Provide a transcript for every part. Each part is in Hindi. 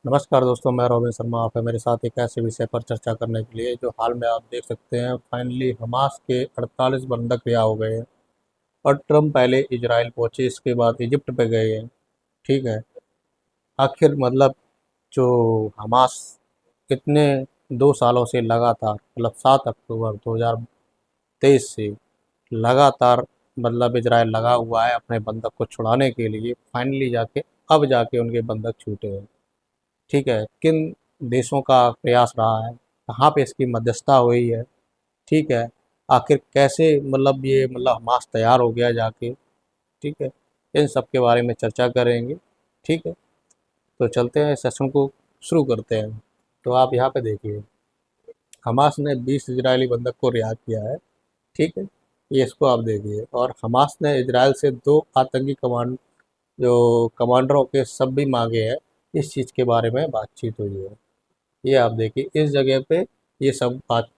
नमस्कार दोस्तों, मैं रोबिन शर्मा। आप है मेरे साथ एक ऐसे विषय पर चर्चा करने के लिए जो हाल में आप देख सकते हैं। फाइनली हमास के 48 बंधक रिहा हो गए हैं और ट्रम्प पहले इजराइल पहुंचे, इसके बाद इजिप्ट पे गए हैं। ठीक है। आखिर जो हमास इतने 2 सालों से लगातार 7 अक्टूबर 2023 से लगातार इजराइल लगा हुआ है अपने बंधक को छुड़ाने के लिए। फाइनली जाके अब जाके उनके बंधक छूटे हैं। ठीक है। किन देशों का प्रयास रहा है, कहाँ पे इसकी मध्यस्थता हुई है। ठीक है। आखिर कैसे ये हमास तैयार हो गया जाके। ठीक है। इन सब के बारे में चर्चा करेंगे। ठीक है। तो चलते हैं, सेशन को शुरू करते हैं। तो आप यहाँ पे देखिए, हमास ने 20 इजरायली बंधक को रिहा किया है। ठीक है। ये इसको आप देखिए, और हमास ने इजराइल से 2 आतंकी जो कमांडरों के सब भी मांगे हैं। इस चीज़ के बारे में बातचीत हुई है। ये आप देखिए, इस जगह पे ये सब बात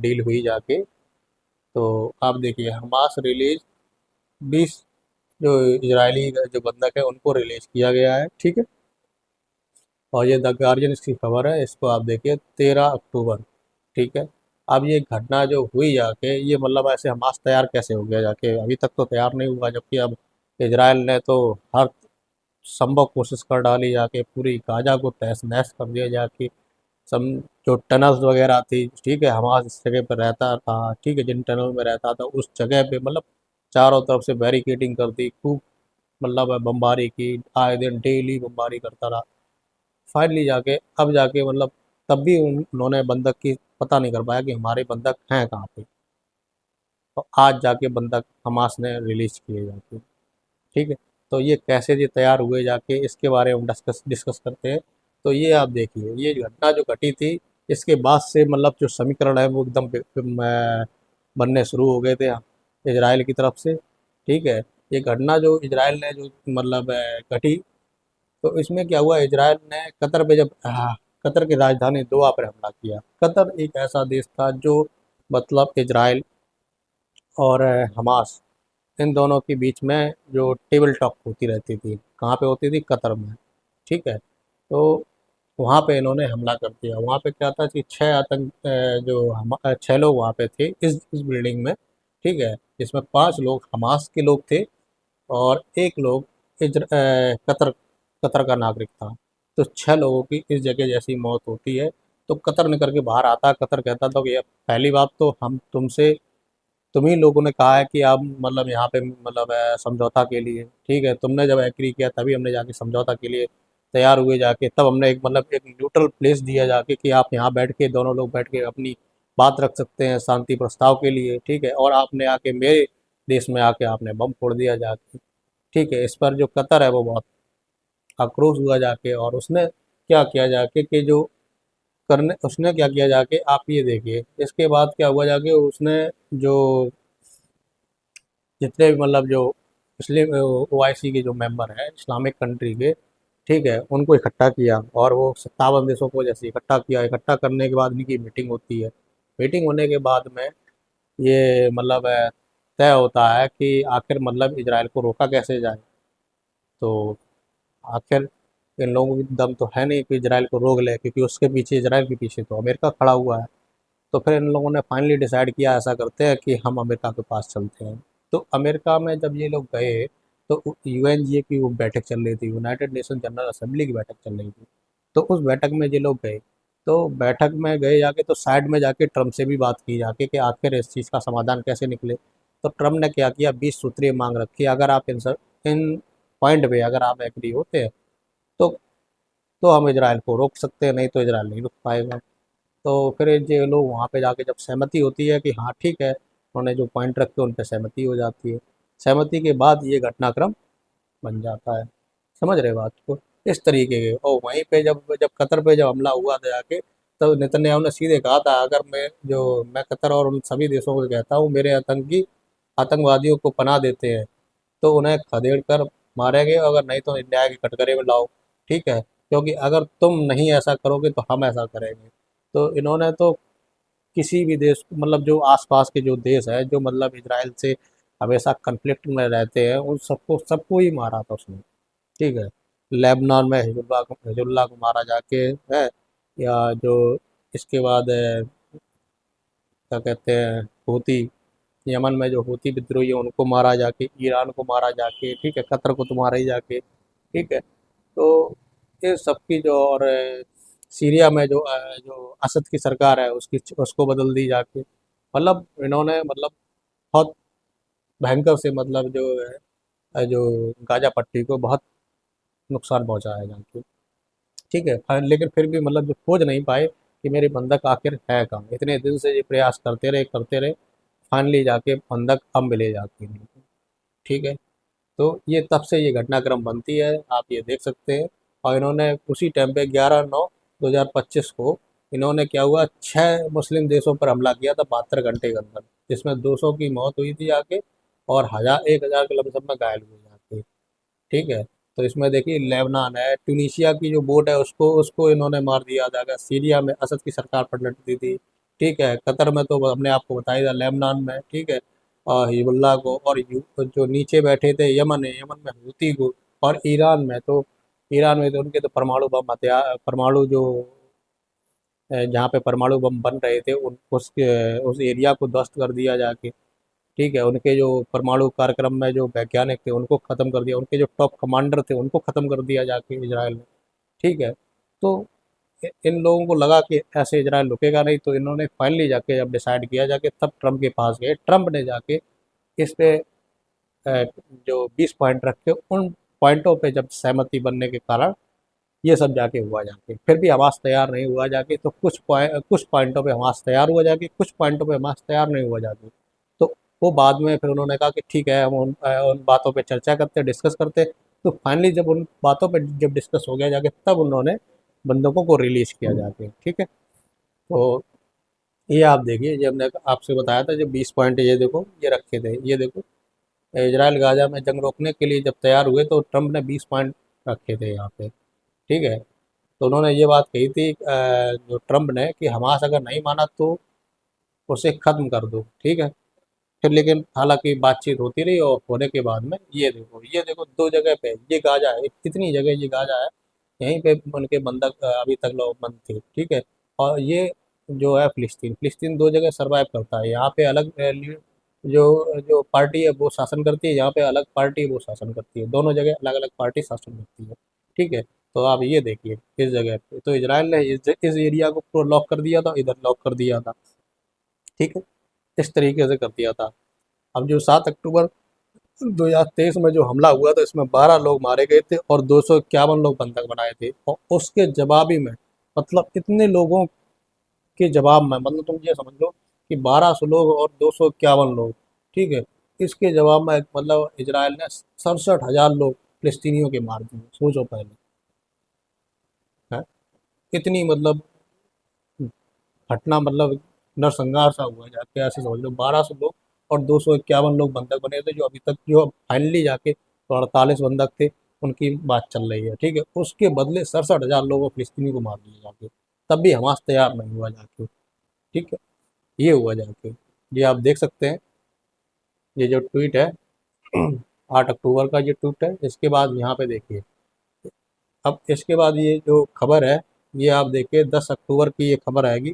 डील हुई जाके। तो आप देखिए, हमास रिलीज 20 जो इजरायली जो बंधक है उनको रिलीज किया गया है। ठीक है। और ये द गार्जियन इसकी खबर है, इसको आप देखिए 13 अक्टूबर। ठीक है। अब ये घटना जो हुई जाके, ये ऐसे हमास तैयार कैसे हो गया जाके, अभी तक तो तैयार नहीं हुआ, जबकि अब इजराइल ने तो हर संभव कोशिश कर डाली जाके, पूरी गाजा को तहस नहस कर दिया जाके। सम जो टनल्स वगैरह थी, ठीक है, हमास इस जगह पर रहता था। ठीक है। जिन टनल में रहता था उस जगह पे चारों तरफ से बैरिकेडिंग कर दी, खूब बमबारी की, आए दिन डेली बमबारी करता रहा। फाइनली जाके अब जाके तब भी उन्होंने बंधक की पता नहीं कर पाया कि हमारे बंधक हैं कहाँ पे। तो आज जाके बंधक हमास ने रिलीज किए जाके। ठीक है। तो ये कैसे ये तैयार हुए जाके, इसके बारे में डिस्कस डिस्कस करते हैं। तो ये आप देखिए, ये घटना जो घटी थी, इसके बाद से जो समीकरण है वो एकदम बनने शुरू हो गए थे इजराइल की तरफ से। ठीक है। ये घटना जो इजराइल ने जो घटी, तो इसमें क्या हुआ, इजराइल ने कतर पे जब कतर की राजधानी दोहा पर हमला किया। कतर एक ऐसा देश था जो इजराइल और हमास, इन दोनों के बीच में जो टेबल टॉक होती रहती थी, कहाँ पे होती थी, कतर में। ठीक है। तो वहाँ पे इन्होंने हमला कर दिया। वहाँ पे क्या था कि 6 लोग वहाँ पे थे, इस बिल्डिंग में। ठीक है। जिसमें 5 लोग हमास के लोग थे और एक लोग कतर कतर का नागरिक था। तो 6 लोगों की इस जगह जैसी मौत होती है, तो कतर निकल के बाहर आता। कतर कहता था कि यार, पहली बात तो हम तुमसे, तुम्ही लोगों ने कहा है कि आप यहाँ पे समझौता के लिए। ठीक है। तुमने जब एग्री किया तभी हमने जाके समझौता के लिए तैयार हुए जाके, तब हमने एक न्यूट्रल प्लेस दिया जाके कि आप यहाँ बैठ के, दोनों लोग बैठ के अपनी बात रख सकते हैं शांति प्रस्ताव के लिए। ठीक है। और आपने आके मेरे देश में आके आपने बम फोड़ दिया जाके। ठीक है। इस पर जो कतर है वो बहुत आक्रोश हुआ जाके, और उसने क्या किया जाके कि जो करने उसने क्या किया जाके, आप ये देखिए इसके बाद क्या हुआ जाके, उसने जो जितने भी जो मुस्लिम ओआईसी के जो मेंबर हैं इस्लामिक कंट्री के, ठीक है, उनको इकट्ठा किया। और वो 57 देशों को जैसे इकट्ठा किया, इकट्ठा करने के बाद इनकी मीटिंग होती है। मीटिंग होने के बाद में ये तय होता है कि आखिर इजराइल को रोका कैसे जाए। तो आखिर इन लोगों की दम तो है नहीं कि इजराइल को रोक ले, क्योंकि उसके पीछे, इजराइल के पीछे तो अमेरिका खड़ा हुआ है। तो फिर इन लोगों ने फाइनली डिसाइड किया, ऐसा करते हैं कि हम अमेरिका के पास चलते हैं। तो अमेरिका में जब ये लोग गए, तो यूएनजीए की वो बैठक चल रही थी, यूनाइटेड नेशन जनरल असेंबली की बैठक चल रही थी। तो उस बैठक में ये लोग गए। तो बैठक में गए जाके, तो साइड में जाके ट्रम्प से भी बात की जाके कि आखिर इस चीज़ का समाधान कैसे निकले। तो ट्रम्प ने क्या किया, 20 सूत्रीय मांग रखी, अगर आप इन पॉइंट पे अगर आप एग्री होते हैं, तो हम इजराइल को रोक सकते हैं, नहीं तो इजराइल नहीं रुक पाएगा। तो फिर ये लोग वहाँ पे जाके जब सहमति होती है कि हाँ ठीक है, उन्होंने जो पॉइंट रखे उन पे सहमति हो जाती है। सहमति के बाद ये घटनाक्रम बन जाता है। समझ रहे बात को, इस तरीके के। और वहीं पे जब जब कतर पे जब हमला हुआ था जाके, तब नेतन्याहू ने सीधे कहा था, अगर मैं कतर और उन सभी देशों को कहता हूँ, मेरे आतंकवादियों को पनाह देते हैं, तो उन्हें खदेड़ कर मारेंगे, अगर नहीं तो न्याय के कटघरे में लाओ। ठीक है। क्योंकि अगर तुम नहीं ऐसा करोगे तो हम ऐसा करेंगे। तो इन्होंने तो किसी भी देश जो आसपास के जो देश है, जो इजराइल से हमेशा कन्फ्लिक्ट में रहते हैं, उन सबको सबको ही मारा था उसने। ठीक है। लेबनान में हिजबुल्लाह को मारा जाके है, या जो इसके बाद क्या कहते हैं, हूती, यमन में जो हूती विद्रोही है उनको मारा जाके, ईरान को मारा जाके, ठीक है, कतर को तो मारा ही जाके, ठीक है। तो ये सबकी जो, और सीरिया में जो असद की सरकार है उसकी उसको बदल दी जाके, मतलब इन्होंने मतलब बहुत भयंकर से मतलब जो है, जो गाजा पट्टी को बहुत नुकसान पहुंचाया है जाके, ठीक है। लेकिन फिर भी मतलब जो खोज नहीं पाए कि मेरी बंधक आखिर है कहाँ, इतने दिन से ये प्रयास करते रहे, फाइनली जाके बंधक अब मिले जाके हैं, ठीक है। तो ये तब से ये घटनाक्रम बनती है, आप ये देख सकते हैं। और इन्होंने उसी टाइम पे 11/9/2025 को इन्होंने क्या हुआ, 6 मुस्लिम देशों पर हमला किया था 72 घंटे के अंदर, जिसमें 200 की मौत हुई थी जाके, और 1000 के लमसम में घायल हुए जाके, ठीक है। तो इसमें देखिए लेबनान है, ट्यूनीशिया की जो बोट है उसको उसको इन्होंने मार दिया जाएगा, सीरिया में असद की सरकार पलट दी थी, ठीक है। कतर में तो हमने आपको बताया था, लेबनान में, ठीक है, और हिजबुल्लाह को, और जो नीचे बैठे थे यमन है, यमन में हूती को, और ईरान में तो उनके तो परमाणु बम हथियार, परमाणु जो जहाँ पे परमाणु बम बन रहे थे उस एरिया को ध्वस्त कर दिया जाके, ठीक है। उनके जो परमाणु कार्यक्रम में जो वैज्ञानिक थे उनको ख़त्म कर दिया, उनके जो टॉप कमांडर थे उनको ख़त्म कर दिया जाके इजराइल ने, ठीक है। तो इन लोगों को लगा कि ऐसे इजराइल रुकेगा नहीं, तो इन्होंने फाइनली जाके जब डिसाइड किया जाके तब ट्रम्प के पास गए, ट्रम्प ने जाके इस पे जो 20 पॉइंट रखे, उन पॉइंटों पे जब सहमति बनने के कारण ये सब जाके हुआ जाके, फिर भी हमास तैयार नहीं हुआ जाके, तो कुछ पॉइंटों पे हमास तैयार हुआ जाके, कुछ पॉइंटों पे हमास तैयार नहीं हुआ जाके। तो वो बाद में फिर उन्होंने कहा कि ठीक है, हम उन बातों पे चर्चा करते, डिस्कस करते। तो फाइनली जब उन बातों पे जब डिस्कस हो गया जाके, तब उन्होंने बंदूकों को रिलीज किया जाके, ठीक है। तो ये आप देखिए, ये हमने आपसे बताया था, जो 20 पॉइंट ये देखो ये रखे थे, ये देखो इजराइल गाजा में जंग रोकने के लिए जब तैयार हुए तो ट्रम्प ने 20 पॉइंट रखे थे यहाँ पे, ठीक है। तो उन्होंने ये बात कही थी जो ट्रम्प ने, कि हमास अगर नहीं माना तो उसे ख़त्म कर दो, ठीक है। फिर लेकिन हालांकि बातचीत होती रही, और होने के बाद में ये देखो 2 जगह पे ये गाजा है, इतनी जगह ये गाजा है, यहीं पे उनके बंधक अभी तक लोग बंद थे, ठीक है। और ये जो है फिलिस्तीन, 2 जगह सरवाइव करता है, यहाँ पे अलग जो जो पार्टी है वो शासन करती है, यहाँ पे अलग पार्टी वो शासन करती है, दोनों जगह अलग अलग पार्टी शासन करती है, ठीक है। तो आप ये देखिए इस जगह पे तो इसराइल ने इस एरिया को पूरा लॉक कर दिया था, इधर लॉक कर दिया था, ठीक है, इस तरीके से कर दिया था। अब जो 7 अक्टूबर 2023 में जो हमला हुआ था, इसमें 12 लोग मारे गए थे और 251 लोग बंधक बनाए थे, और उसके जवाबी में, मतलब इतने लोगों के जवाब में, मतलब तुम ये समझ लो कि 1200 लोग और 251 लोग, ठीक है, इसके जवाब में मतलब इजराइल ने 67,000 लोग फिलिस्तीनियों के मार दिए, सोचो पहले, है इतनी मतलब घटना, मतलब नरसंहार सा हुआ जाके, ऐसे समझ लो 1200 लोग और 251 लोग बंधक बने थे, जो अभी तक जो फाइनली जाके तो 48 बंधक थे, उनकी बात चल रही है, ठीक है। उसके बदले 67,000 लोगों फिलिस्तीनी को मार दिया जाके, तब भी हमास तैयार नहीं हुआ जाके, ठीक है। ये हुआ जाके, ये आप देख सकते हैं, ये जो ट्वीट है 8 अक्टूबर का ये ट्वीट है, इसके बाद यहाँ पे देखिए, अब इसके बाद ये जो खबर है, ये आप देखिए 10 अक्टूबर की ये खबर आएगी,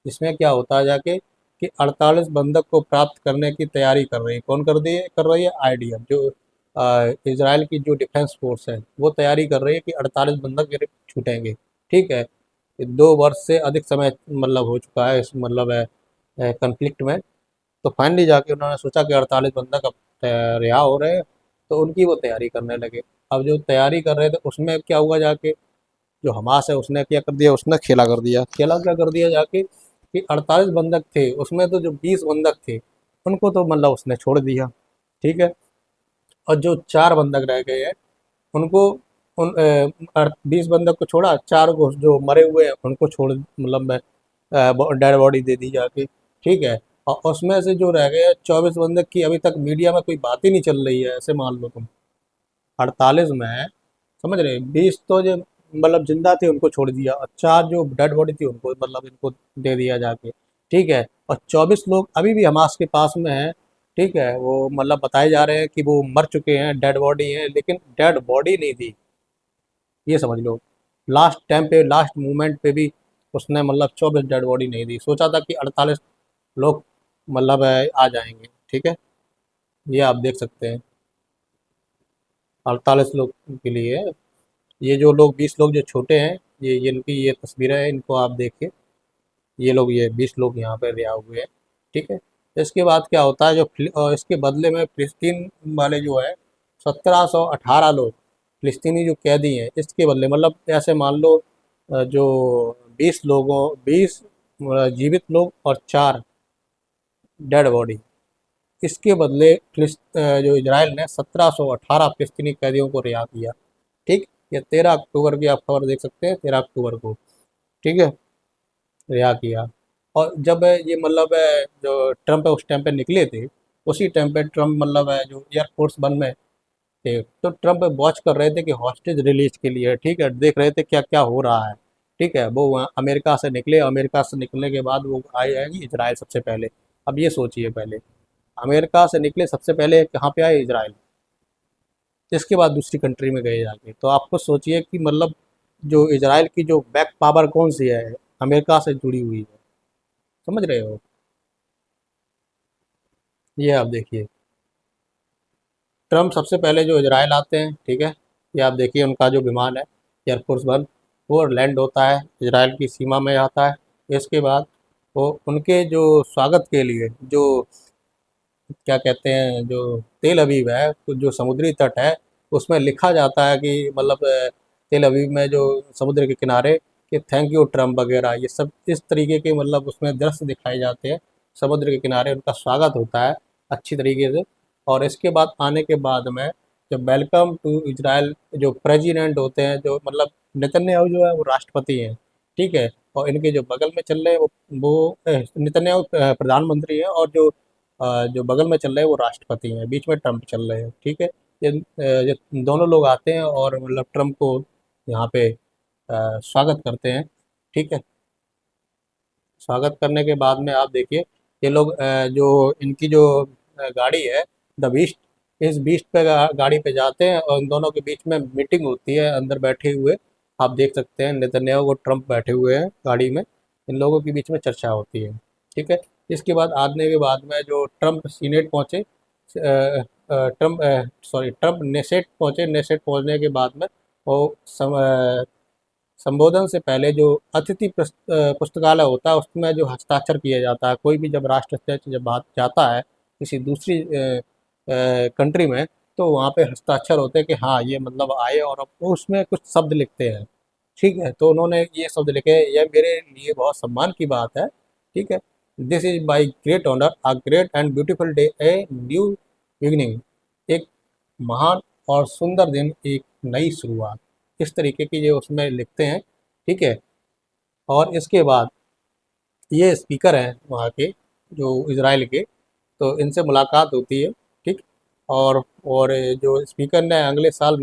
इसमें क्या होता है जाके, कि 48 बंधक को प्राप्त करने की तैयारी कर रही है, कौन कर रही है, आईडीएफ, जो इसराइल की जो डिफेंस फोर्स है वो तैयारी कर रही है कि 48 बंधक मेरे छूटेंगे, ठीक है। ये 2 वर्ष से अधिक समय मतलब हो चुका है इस मतलब कन्फ्लिक्ट में। तो फाइनली जाके उन्होंने सोचा कि 48 बंधक अब रिहा हो रहे हैं, तो उनकी वो तैयारी करने लगे। अब जो तैयारी कर रहे थे उसमें क्या हुआ जाके, जो हमास है उसने क्या कर दिया, उसने खेला कर दिया, खेला क्या कर दिया जाके, कि 48 बंधक थे उसमें तो जो 20 बंधक थे उनको तो मतलब उसने छोड़ दिया, ठीक है। और जो 4 बंधक रह गए हैं उनको, उन 20 बंधक को छोड़ा, 4 को जो मरे हुए हैं उनको छोड़, मतलब डेड बॉडी दे दी जाके, ठीक है। और उसमें से जो रह गए हैं 24 बंधक की अभी तक मीडिया में कोई बात ही नहीं चल रही है, ऐसे मान लो तुम, 48 में है, समझ रहे, 20 तो जो मतलब जिंदा थे उनको छोड़ दिया, और 4 जो डेड बॉडी थी उनको मतलब इनको दे दिया जाके, ठीक है। और 24 लोग अभी भी हमास के पास में हैं, ठीक है, वो मतलब बताए जा रहे हैं कि वो मर चुके हैं, डेड बॉडी हैं, लेकिन डेड बॉडी नहीं थी, ये समझ लो। लास्ट टाइम पे, लास्ट मोमेंट पे भी उसने मतलब 24 डेड बॉडी नहीं दी, सोचा था कि 48 लोग मतलब आ जाएंगे। ठीक है, ये आप देख सकते हैं 48 लोग के लिए। ये जो लोग 20 लोग जो छोटे हैं, ये इनकी ये तस्वीरें हैं, इनको आप देखिए। ये लोग, ये 20 लोग यहाँ पे रिहा हुए हैं। ठीक है, इसके बाद क्या होता है, इसके बदले में फिलिस्तीन वाले जो है 1718 लोग फिलिस्तीनी जो कैदी हैं, इसके बदले मतलब ऐसे मान लो जो 20 जीवित लोग और 4 डेड बॉडी, इसके बदले जो इजराइल ने 1718 फिलिस्तीनी कैदियों को रिहा किया। ठीक, ये 13 अक्टूबर की आप खबर देख सकते हैं, 13 अक्टूबर को। ठीक है, रिहा किया। और जब ये मतलब जो ट्रम्प उस टाइम पे निकले थे, उसी टाइम पे ट्रम्प मतलब जो एयरफोर्स वन में थे, तो ट्रम्प वॉच कर रहे थे कि हॉस्टेज रिलीज के लिए, ठीक है, देख रहे थे क्या क्या हो रहा है। ठीक है, वो वहाँ अमेरिका से निकले, अमेरिका से निकलने के बाद वो आए आएंगे इजराइल सबसे पहले। अब ये सोचिए, पहले अमेरिका से निकले सबसे पहले कहाँ पे आए, इजराइल। इसके बाद दूसरी कंट्री में गए जाके, तो आप खुद सोचिए कि मतलब जो इजराइल की जो बैक पावर कौन सी है, अमेरिका से जुड़ी हुई है। समझ रहे हो, ये आप देखिए। ट्रम्प सबसे पहले जो इजराइल आते हैं, ठीक है, ये आप देखिए उनका जो विमान है एयरफोर्स वन, वो लैंड होता है इजराइल की सीमा में आता है। इसके बाद वो उनके जो स्वागत के लिए जो क्या कहते हैं, जो तेल अवीव है, तो जो समुद्री तट है, उसमें लिखा जाता है कि मतलब तेल अवीव में जो समुद्र के किनारे कि थैंक यू ट्रम्प वगैरह, ये सब इस तरीके के मतलब उसमें दृश्य दिखाए जाते हैं। समुद्र के किनारे उनका स्वागत होता है अच्छी तरीके से। और इसके बाद आने के बाद में जब वेलकम टू इजराइल, जो प्रेसिडेंट होते हैं, जो मतलब नेतन्याहू जो है वो राष्ट्रपति हैं। ठीक है, और इनके जो बगल में चल रहे हैं वो नेतन्याहू प्रधानमंत्री हैं, और जो बगल में चल रहे हैं वो राष्ट्रपति हैं, बीच में ट्रम्प चल रहे हैं। ठीक है, ये दोनों लोग आते हैं और मतलब ट्रम्प को यहाँ पे स्वागत करते हैं। ठीक है, स्वागत करने के बाद में आप देखिए, ये लोग जो इनकी जो गाड़ी है, द बीस्ट, इस बीस्ट पे गाड़ी पे जाते हैं और इन दोनों के बीच में मीटिंग होती है अंदर बैठे हुए। आप देख सकते हैं नेतन्याहू और ट्रम्प बैठे हुए हैं गाड़ी में, इन लोगों के बीच में चर्चा होती है। ठीक है, इसके बाद आने के बाद में जो ट्रम्प सीनेट पहुँचे, ट्रम्प सॉरी ट्रम्प नेसेट पहुँचे, नेसेट पहुँचने के बाद में वो संबोधन से पहले जो अतिथि पुस्तकालय होता है, उसमें जो हस्ताक्षर किया जाता है, कोई भी जब राष्ट्राध्यक्ष जब बात जाता है किसी दूसरी कंट्री में, तो वहाँ पे हस्ताक्षर होते हैं कि हाँ ये मतलब आए, और अब वो उसमें कुछ शब्द लिखते हैं। ठीक है, तो उन्होंने ये शब्द लिखे, यह मेरे लिए बहुत सम्मान की बात है। ठीक है, this is my great honour, a great and beautiful day, a new beginning, एक महान और सुंदर दिन, एक नई शुरुआत, इस तरीके की ये उसमें लिखते हैं। ठीक है, और इसके बाद ये स्पीकर हैं वहाँ के, जो इजराइल के, तो इनसे मुलाकात होती है। ठीक, और जो स्पीकर ने अगले साल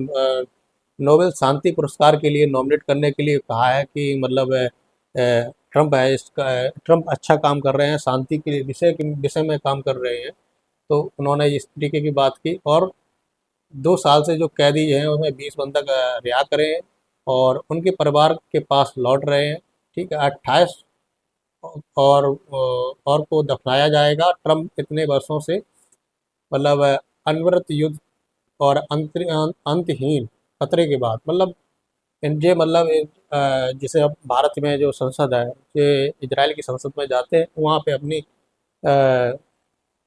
नोबेल शांति पुरस्कार के लिए नॉमिनेट करने के लिए कहा है कि मतलब ट्रम्प है इसका, ट्रम्प अच्छा काम कर रहे हैं, शांति के विषय में काम कर रहे हैं। तो उन्होंने इस तरीके की बात की, और 2 साल से जो कैदी हैं उसमें 20 बंधक रिहा करे हैं और उनके परिवार के पास लौट रहे हैं। ठीक है, 28 और को दफनाया जाएगा। ट्रम्प इतने वर्षों से मतलब अनवरत युद्ध और अंतहीन खतरे के बाद मतलब इनके मतलब जिसे अब भारत में जो संसद है, ये इजराइल की संसद में जाते हैं, वहाँ पे अपनी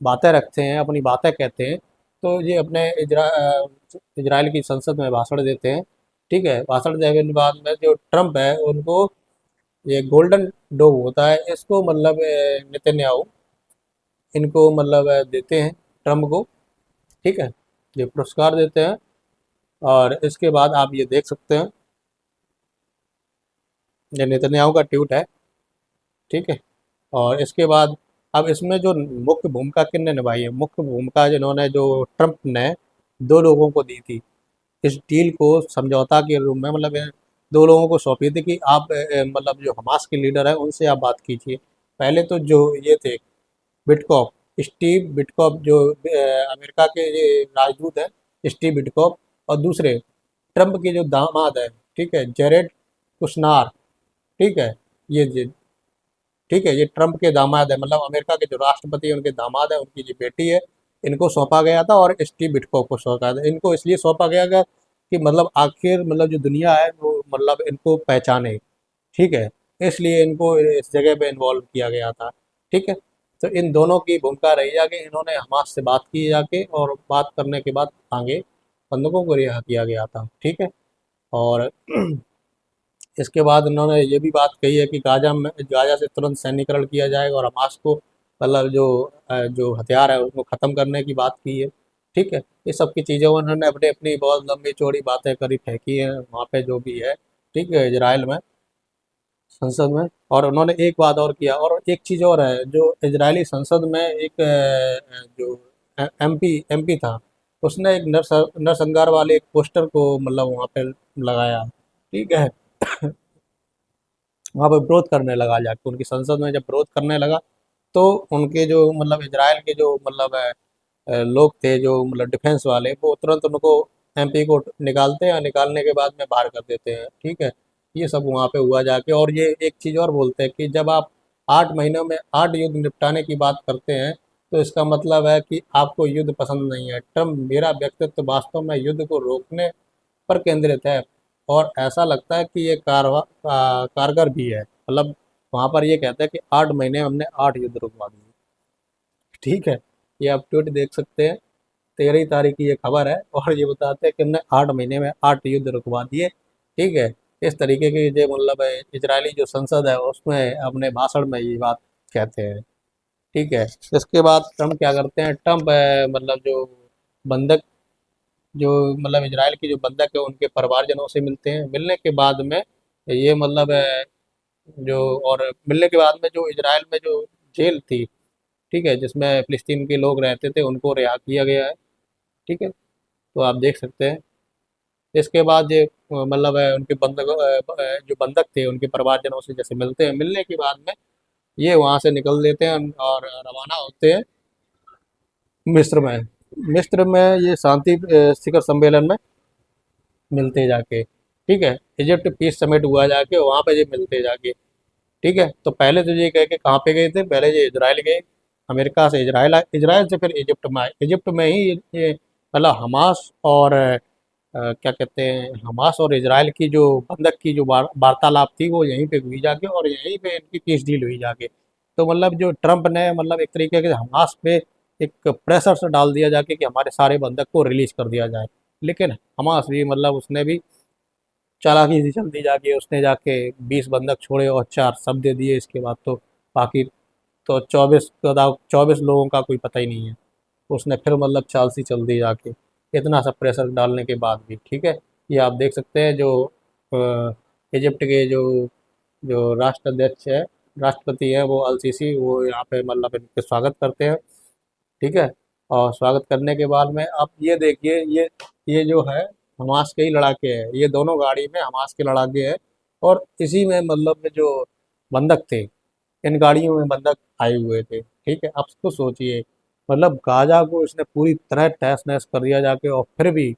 बातें रखते हैं, अपनी बातें कहते हैं। तो ये अपने इजराइल की संसद में भाषण देते हैं। ठीक है, भाषण देने के बाद में जो ट्रम्प है उनको ये गोल्डन डोव होता है, इसको मतलब नेतन्याहू इनको मतलब देते हैं ट्रम्प को। ठीक है, ये पुरस्कार देते हैं। और इसके बाद आप ये देख सकते हैं, ये नेतन्याहू का ट्वीट है। ठीक है, और इसके बाद अब इसमें जो मुख्य भूमिका किसने निभाई है, मुख्य भूमिका जिन्होंने, जो ट्रम्प ने 2 लोगों को दी थी इस डील को समझौता के रूप में, मतलब 2 लोगों को सौंपी थी कि आप मतलब जो हमास के लीडर है उनसे आप बात कीजिए। पहले तो जो ये थे बिटकॉफ, स्टीव बिटकॉफ, जो अमेरिका के ये राजदूत हैं, स्टीव बिटकॉफ, और दूसरे ट्रम्प के जो दामाद है, ठीक है, जेरेड कुशनार, ठीक है, ये ठीक है, ये ट्रंप के दामाद है, मतलब अमेरिका के जो राष्ट्रपति हैं उनके दामाद है, उनकी जो बेटी है, इनको सौंपा गया था, और स्टीव बिटकॉक को सौंपा था। इनको इसलिए सौंपा गया कि मतलब आखिर मतलब जो दुनिया है वो मतलब इनको पहचाने, ठीक है, इसलिए इनको इस जगह पे इन्वॉल्व किया गया था, ठीक है। तो इन दोनों की भूमिका रही जाके, इन्होंने हमास से बात की जाके, और बात करने के बाद आगे बंधकों को रिहा किया गया था, ठीक है। और इसके बाद उन्होंने ये भी बात कही है कि गाजा से तुरंत सैन्यकरण किया जाएगा, और हमास को मतलब जो हथियार है उसको ख़त्म करने की बात की है, ठीक है। ये सब की चीज़ें उन्होंने अपनी अपनी बहुत लंबी चौड़ी बातें करी फेंकी हैं वहाँ पे जो भी है, ठीक है, इजराइल में, संसद में। और उन्होंने एक बात और किया, और एक चीज़ और है, जो इजरायली संसद में एक जो एमपी था, उसने एक नरसंहार वाले एक पोस्टर को मतलब वहाँ पे लगाया, ठीक है। वहाँ पे विरोध करने लगा, जाके उनकी संसद में जब विरोध करने लगा, तो उनके जो मतलब इजराइल के जो मतलब लोग थे, जो मतलब डिफेंस वाले, वो तुरंत उनको एमपी को निकालते हैं, निकालने के बाद में बाहर कर देते हैं, ठीक है। ये सब वहाँ पे हुआ जाके, और ये एक चीज़ और बोलते हैं कि जब आप 8 महीनों में 8 युद्ध निपटाने की बात करते हैं, तो इसका मतलब है कि आपको युद्ध पसंद नहीं है। ट्रम्प, मेरा व्यक्तित्व वास्तव में युद्ध को रोकने पर केंद्रित है, और ऐसा लगता है कि ये कारगर भी है, मतलब वहाँ पर ये कहते हैं कि 8 महीने में हमने 8 युद्ध रुकवा दिए, ठीक है। ये आप ट्वीट देख सकते हैं, 13 तारीख की ये खबर है, और ये बताते हैं कि हमने 8 महीने में 8 युद्ध रुकवा दिए, ठीक है। इस तरीके की जो मतलब इजरायली जो संसद है उसमें अपने भाषण में ये बात कहते हैं, ठीक है। इसके बाद ट्रम्प क्या करते हैं, ट्रम्प मतलब जो बंधक जो मतलब इजराइल के जो बंधक है उनके परिवारजनों से मिलते हैं। मिलने के बाद में ये मतलब जो और मिलने के बाद में जो इजराइल में जो जेल थी, ठीक है, जिसमें फिलिस्तीन के लोग रहते थे, उनको रिहा किया गया है, ठीक है। तो आप देख सकते हैं। इसके बाद ये मतलब उनके जो बंधक थे उनके परिवारजनों से जैसे मिलते हैं, मिलने के बाद में ये वहाँ से निकल देते हैं और रवाना होते हैं मिस्र में। मिस्र में ये शांति शिखर सम्मेलन में मिलते हैं जाके, ठीक है। इजिप्ट पीस समिट हुआ जाके, वहाँ पे ये मिलते हैं जाके, ठीक है। तो पहले तो ये कह के कहाँ पे गए थे, पहले ये इजराइल गए, अमेरिका से इजराइल आए, इजराइल से फिर इजिप्ट में आए। इजिप्ट में ही ये मतलब हमास और क्या कहते हैं, हमास और इजराइल की जो बंधक की जो वार्तालाप थी वो यहीं पे हुई जाके, और यहीं पे इनकी पीस डील हुई जाके। तो मतलब जो ट्रंप ने मतलब एक तरीके के हमास पे एक प्रेशर से डाल दिया जाके कि हमारे सारे बंधक को रिलीज कर दिया जाए। लेकिन हमास भी मतलब उसने भी चालाकी से चल दी जाके, उसने जाके 20 बंधक छोड़े और 4 सब दे दिए। इसके बाद तो बाकी तो 24 लोगों का कोई पता ही नहीं है। उसने फिर मतलब चाल सी चल दी जाके, इतना सा प्रेशर डालने के बाद भी, ठीक है। ये आप देख सकते हैं, जो इजिप्ट के जो राष्ट्राध्यक्ष है, राष्ट्रपति है, वो अल सीसी, वो यहाँ पे मतलब इनके स्वागत करते हैं, ठीक है। और स्वागत करने के बाद में आप ये देखिए, ये जो है हमास के ही लड़ाके हैं, ये दोनों गाड़ी में हमास के लड़ाके हैं, और इसी में मतलब जो बंधक थे, इन गाड़ियों में बंधक आए हुए थे, ठीक है। अब तो सोचिए, मतलब गाजा को इसने पूरी तरह तहस नहस कर दिया जाके, और फिर भी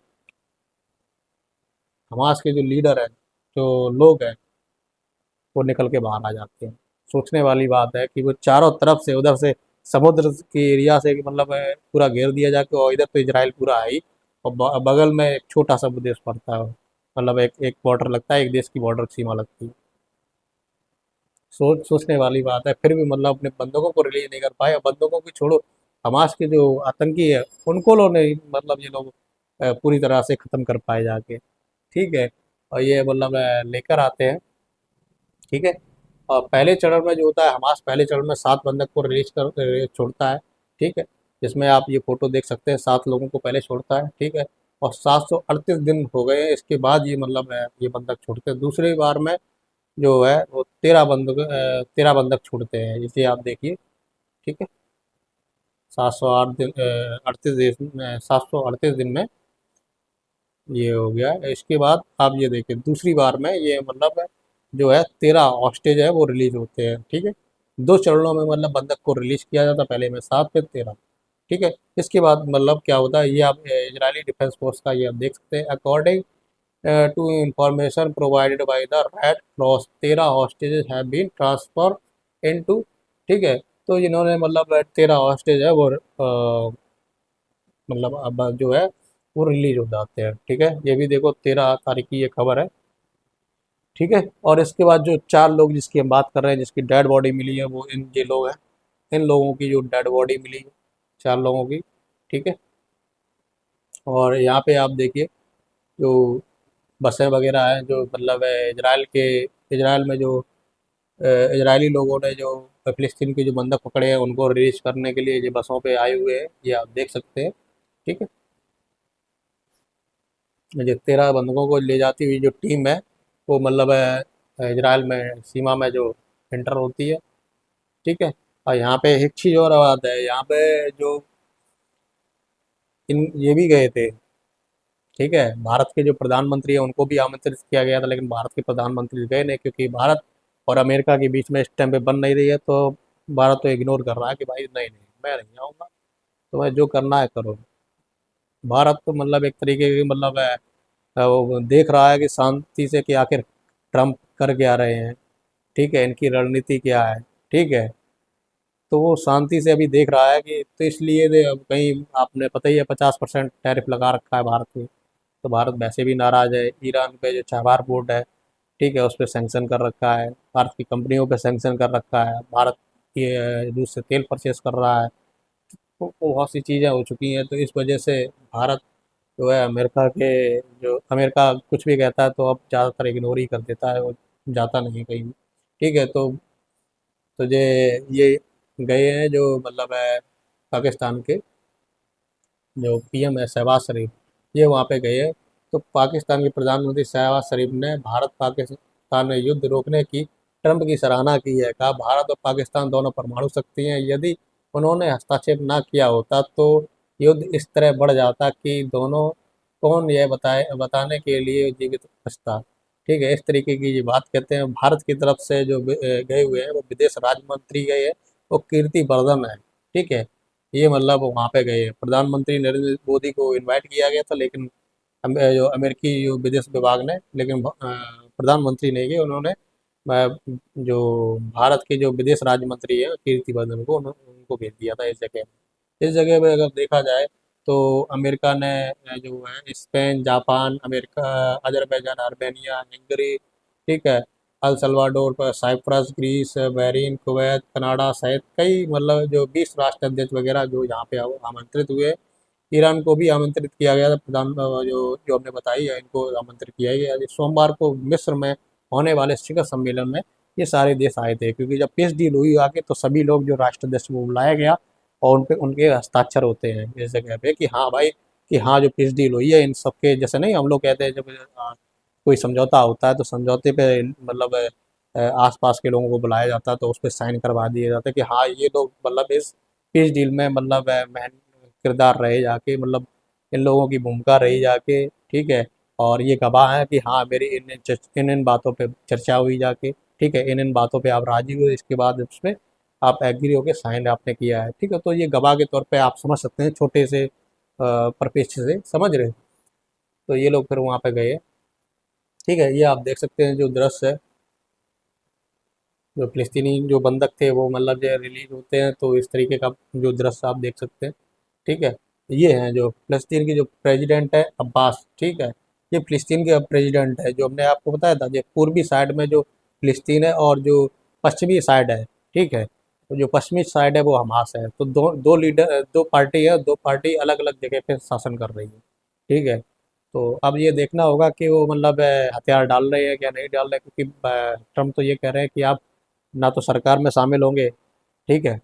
हमास के जो लीडर है, जो लोग हैं, वो निकल के बाहर आ जाते हैं। सोचने वाली बात है कि वो चारों तरफ से, उधर से समुद्र के एरिया से मतलब पूरा घेर दिया जाके, और इधर तो इजराइल पूरा है ही, और बगल में एक छोटा सा देश पड़ता है, मतलब एक एक बॉर्डर लगता है, एक देश की बॉर्डर सीमा लगती है। सोचने वाली बात है, फिर भी मतलब अपने बंदूकों को रिलीज नहीं कर पाए। और बंदूकों की छोड़ो, हमास के जो आतंकी है उनको लोग नहीं, मतलब ये लोग पूरी तरह से ख़त्म कर पाए जाके, ठीक है। और ये मतलब लेकर आते हैं, ठीक है। और पहले चरण में जो होता है, हमास पहले चरण में 7 बंधक को रिलीज कर छोड़ता है, ठीक है। जिसमें आप ये फोटो देख सकते हैं, 7 लोगों को पहले छोड़ता है, ठीक है। और 738 दिन हो गए हैं इसके बाद ये मतलब ये बंधक छोड़ते हैं। दूसरी बार में जो है वो 13 बंधक छूटते हैं, इसे आप देखिए, ठीक है। 708 दिन 38 दिन 738 दिन में ये हो गया। इसके बाद आप ये देखिए, दूसरी बार में ये मतलब जो है 13 हॉस्टेज है वो रिलीज होते हैं, ठीक है। 2 चरणों में मतलब बंधक को रिलीज किया जाता है, पहले में 7 फिर 13, ठीक है। इसके बाद मतलब क्या होता है, ये आप इजरायली डिफेंस फोर्स का ये आप देख सकते हैं, according to information provided by the Red Cross 13 hostages have been transfer into. ठीक है, तो जिन्होंने मतलब 13 हॉस्टेज है वो मतलब अब जो है वो रिलीज हो जाते हैं। ठीक है, ये भी देखो 13 तारीख की ये खबर है। ठीक है, और इसके बाद जो 4 लोग जिसकी हम बात कर रहे हैं जिसकी डेड बॉडी मिली है वो इन ये लोग हैं। इन लोगों की जो डेड बॉडी मिली है 4 लोगों की। ठीक है, और यहाँ पे आप देखिए जो बसें वगैरह हैं जो मतलब इजराइल में जो इजरायली लोगों ने जो फिलिस्तीन के जो बंधक पकड़े हैं उनको रिलीज करने के लिए ये बसों पे आए हुए हैं, ये आप देख सकते हैं। ठीक है, ये 13 बंधकों को ले जाती हुई जो टीम है वो मतलब इजराइल में सीमा में जो एंटर होती है। ठीक है, और यहाँ पे एक चीज़ और बात है, यहाँ पे जो इन ये भी गए थे। ठीक है, भारत के जो प्रधानमंत्री है उनको भी आमंत्रित किया गया था लेकिन भारत के प्रधानमंत्री गए नहीं क्योंकि भारत और अमेरिका के बीच में इस टाइम पे बन नहीं रही है, तो भारत तो इग्नोर कर रहा है कि भाई नहीं नहीं मैं नहीं आऊँगा, तुम्हें जो करना है करो। भारत तो मतलब एक तरीके की मतलब वो देख रहा है कि शांति से कि आखिर ट्रम्प कर क्या रहे हैं। ठीक है, इनकी रणनीति क्या है। ठीक है, तो वो शांति से अभी देख रहा है कि तो इसलिए अब कहीं आपने पता ही है 50% टैरिफ लगा रखा है भारत पे। तो भारत वैसे भी नाराज़ है। ईरान पे जो चाबार पोर्ट है, ठीक है, उस पर सैंक्शन कर रखा है। भारत की कंपनियों पे सैंक्शन कर रखा है। भारत ये दूसरे तेल परचेज कर रहा है। तो बहुत सी चीज़ें हो चुकी हैं, तो इस वजह से भारत जो है अमेरिका कुछ भी कहता है तो अब ज़्यादातर इग्नोर ही कर देता है, वो जाता नहीं है कहीं भी। ठीक है, तो ये गए हैं जो मतलब है पाकिस्तान के जो पीएम है शहबाज शरीफ, ये वहाँ पे गए हैं। तो पाकिस्तान के प्रधानमंत्री शहबाज शरीफ ने भारत पाकिस्तान में युद्ध रोकने की ट्रंप की सराहना की है। कहा भारत और पाकिस्तान दोनों परमाणु शक्ति हैं, यदि उन्होंने हस्तक्षेप ना किया होता तो युद्ध इस तरह बढ़ जाता कि दोनों कौन यह बताने के लिए जीवित बचता। ठीक है, इस तरीके की ये बात कहते हैं। भारत की तरफ से जो गए हुए हैं वो विदेश राज्य मंत्री गए हैं, वो कीर्ति वर्धन है। ठीक है, ये मतलब वहाँ पे गए हैं। प्रधानमंत्री नरेंद्र मोदी को इनवाइट किया गया था लेकिन जो अमेरिकी जो विदेश विभाग ने, लेकिन प्रधानमंत्री नहीं गए। उन्होंने जो भारत के जो विदेश राज्य मंत्री है कीर्ति वर्धन को उनको भेज दिया था इस जगह। इस जगह पे अगर देखा जाए तो अमेरिका ने जो है Spain, Japan, America, Azerbaijan, Armenia, Hungary, ठीक है, अल सल्वाडोर पर Cyprus, Greece, Bahrain, Kuwait, Canada सहित कई मतलब जो 20 राष्ट्राध्यक्ष वगैरह जो यहाँ पे आमंत्रित हुए। ईरान को भी आमंत्रित किया गया था। जो जो हमने बताई है इनको आमंत्रित किया गया। इस सोमवार को मिस्र में होने वाले शिखर सम्मेलन में ये सारे देश आए थे क्योंकि जब पीस डील हुई आके तो सभी लोग जो राष्ट्राध्यक्ष को बुलाया गया और उन पे उनके हस्ताक्षर होते हैं इस जगह पे कि हाँ भाई, कि हाँ जो पीस डील हुई है इन सबके जैसे नहीं हम लोग कहते हैं जब कोई समझौता होता है तो समझौते पे मतलब आसपास के लोगों को बुलाया जाता है तो उस पर साइन करवा दिए जाते हैं कि हाँ ये लोग मतलब इस पीस डील में मतलब मेहन किरदार रहे जाके मतलब इन लोगों की भूमिका रही जाके। ठीक है, और ये गवाह है कि हाँ मेरी इन बातों पे चर्चा हुई जाके। ठीक है, इन बातों पे आप राजी हुए, इसके बाद उस पे आप एग्री होके साइन आपने किया है। ठीक है, तो ये गवाह के तौर पे आप समझ सकते हैं, छोटे से परिप्रेक्ष्य से समझ रहे हैं। तो ये लोग फिर वहाँ पे गए। ठीक है, ये आप देख सकते हैं जो दृश्य है, जो फिलिस्तीनी जो बंधक थे वो मतलब जो रिलीज होते हैं तो इस तरीके का जो दृश्य आप देख सकते हैं। ठीक है, ये हैं जो फिलिस्तीन की जो प्रेसिडेंट है अब्बास। ठीक है, ये फिलिस्तीन के प्रेसिडेंट है। जो हमने आपको बताया था जो पूर्वी साइड में जो फिलिस्तीन है और जो पश्चिमी साइड है। ठीक है, तो जो पश्चिमी साइड है वो हमास है। तो दो दो लीडर, दो पार्टी है, दो पार्टी अलग अलग जगह पे शासन कर रही है। ठीक है, तो अब ये देखना होगा कि वो मतलब हथियार डाल रहे हैं क्या नहीं डाल रहे, क्योंकि ट्रम्प तो ये कह रहे हैं कि आप ना तो सरकार में शामिल होंगे। ठीक है,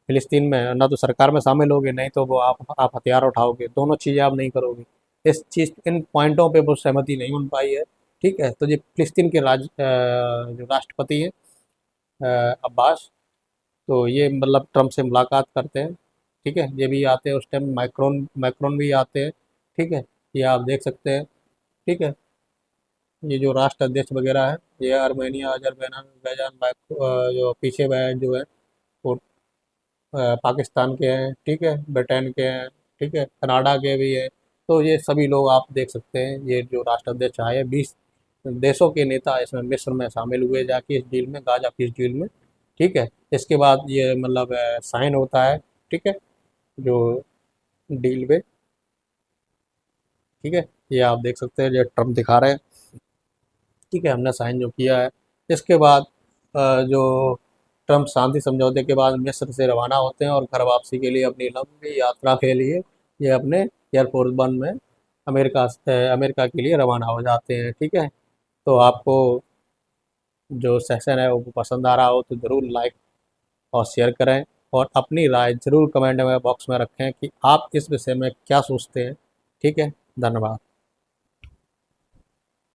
फिलिस्तीन में ना तो सरकार में शामिल होगे, नहीं तो वो आप हथियार उठाओगे, दोनों चीज़ें आप नहीं करोगे। इस चीज़ इन पॉइंटों पे वो सहमति नहीं बन पाई है। ठीक है, तो ये फिलिस्तीन के जो राष्ट्रपति हैं अब्बास, तो ये मतलब ट्रम्प से मुलाकात करते हैं। ठीक है, ये भी आते हैं उस टाइम, माइक्रोन मैक्रोन भी आते हैं। ठीक है, ये आप देख सकते हैं। ठीक है, ये जो राष्ट्र अध्यक्ष वगैरह है ये आर्मेनिया, अजरबैजान जो पीछे जो है वो पाकिस्तान के हैं। ठीक है, ब्रिटेन के हैं। ठीक है, कनाडा के भी हैं। तो ये सभी लोग आप देख सकते हैं, ये जो राष्ट्राध्यक्ष आए 20 देशों के नेता इसमें मिस्र में शामिल हुए जाके इस डील में, गाजा की इस डील में। ठीक है, इसके बाद ये मतलब साइन होता है। ठीक है, जो डील पे। ठीक है, ये आप देख सकते हैं, ये ट्रम्प दिखा रहे हैं। ठीक है, हमने साइन जो किया है। इसके बाद जो ट्रम्प शांति समझौते के बाद मिस्र से रवाना होते हैं और घर वापसी के लिए अपनी लंबी यात्रा के लिए ये अपने एयरफोर्स वन में अमेरिका के लिए रवाना हो जाते हैं। ठीक है, तो आपको जो सेशन है वो पसंद आ रहा हो तो ज़रूर लाइक और शेयर करें, और अपनी राय ज़रूर कमेंट में बॉक्स में रखें कि आप इस विषय में क्या सोचते हैं। ठीक है, धन्यवाद।